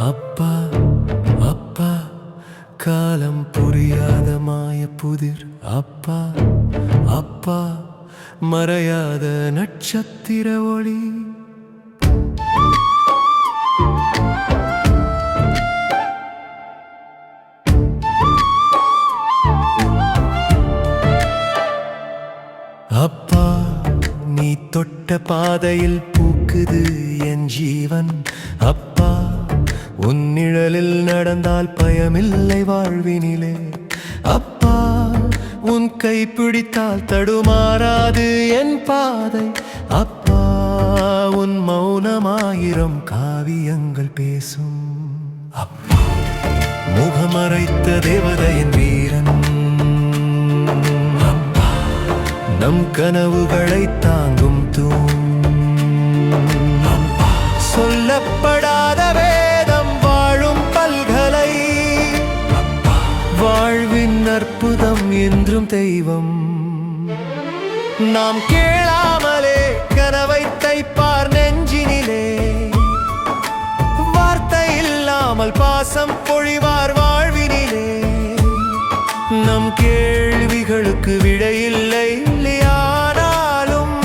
அப்பா அப்பா காலம் புரியாத மாய புதிர் அப்பா அப்பா மறையாத நட்சத்திர ஒளி அப்பா நீ தொட்ட பாதையில் பூக்குது என் ஜீவன் அப்பா உன் நிழலில் நடந்தால் பயமில்லை வாழ்வினிலே அப்பா உன் கை பிடித்தால் தடுமாறாது என் பாதை அப்பா உன் மௌனமாயிரம் காவியங்கள் பேசும் அப்பா முகமறைத்த தேவதையின் வீரன் அப்பா நம் கனவுகளை தாங்கும் தூண் அப்பா சொல்லப்படாத வேதம் வாழும் பல்கலை அப்பா வாழ்வின் அற்புதம் என்றும் தெய்வம் நாம் கேளாமலே கனவை தைப்பார் நெஞ்சினிலே வார்த்தை இல்லாமல் பாசம் பொழிவார் வாழ்வினிலே நம் கேள்விகளுக்கு விடையில்லை ஆனாலும்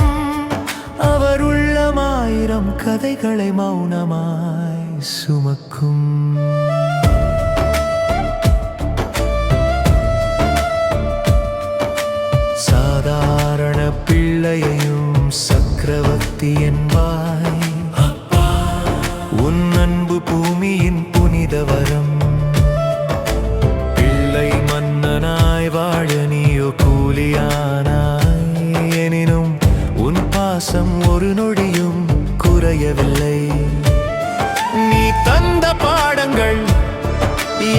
அவர் உள்ளமாயிரம் கதைகளை மௌனமாய் சுமக்கும் சாதாரண பிள்ளையையும் சக்கரவர்த்தி என்பாய் அப்பா உன் அன்பு பூமியின் புனித வரம் பிள்ளை மன்னனாய் வாழ நீயோ கூலியானாய் எனினும் உன் பாசம் ஒரு நொடியும் குறையவில்லை நீ தந்த பாடங்கள்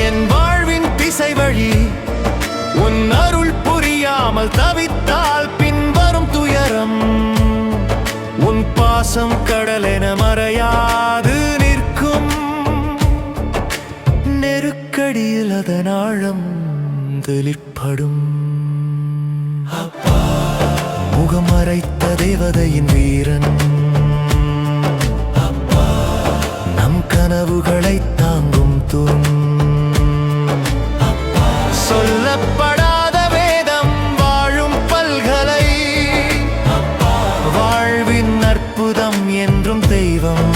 என் வாழ்வின் திசை வழி உன் அருள் புரியாமல் தவித்தால் பின்வரும் துயரம் உன் பாசம் கடலென மறையாது நிற்கும் நெருக்கடியில் அதன் ஆழம் தெளிப்படும் அப்பா முகமறைத்த தேவதையின் வீரன் அப்பா நம் கனவுகளை தாங்கும் தூண் அப்பா சொல்லப்படாத வேதம் வாழும் பல்கலை அப்பா வாழ்வின் அற்புதம் என்றும் தெய்வம்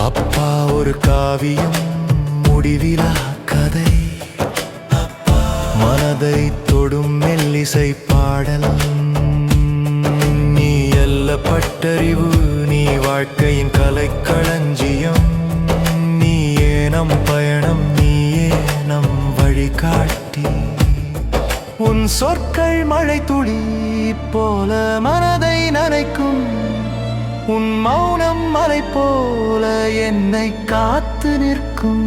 அப்பா ஒரு காவியம் முடிவிலா கதை அப்பா மனதை தொடும் மெல்லிசை பாடல் நீ அல்ல பட்டறிவு நீ வாழ்க்கையின் கலைக்களஞ்சியம் நீயே நம் பயணம் நீயே நம் வழிகாட்டி உன் சொற்கள் மழை துளி போல மனதை நனைக்கும் உன் மௌனம் மலை போல என்னை காத்து நிற்கும்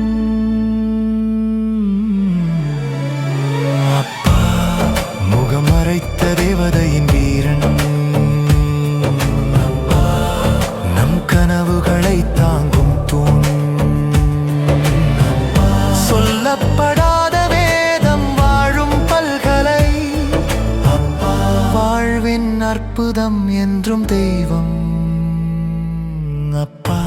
அப்பா முகமறைத்த தேவதையின் வீரன் அப்பா நம் கனவுகளை தாங்கும் தூண் சொல்லப்படாத வேதம் வாழும் பல்கலை அப்பா வாழ்வின் அற்புதம் என்றும் தெய்வம் அப்பா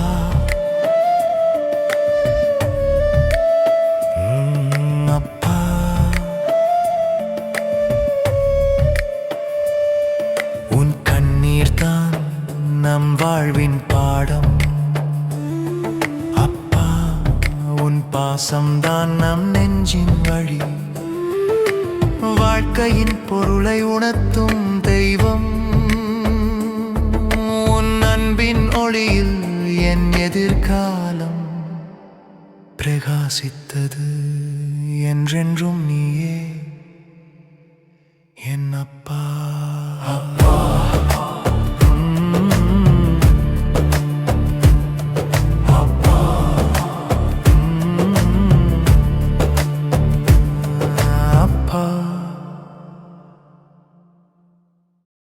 அப்பா உன் கண்ணீர் தான் நம் வாழ்வின் பாடம் அப்பா உன் பாசம்தான் நம் நெஞ்சின் வழி வாழ்க்கையின் பொருளை உணர்த்தும் தெய்வம் உன் அன்பின் ஒளியில் என் எதிர்காலம் பிரகாசித்தது என்றென்றும் நீயே என் அப்பா.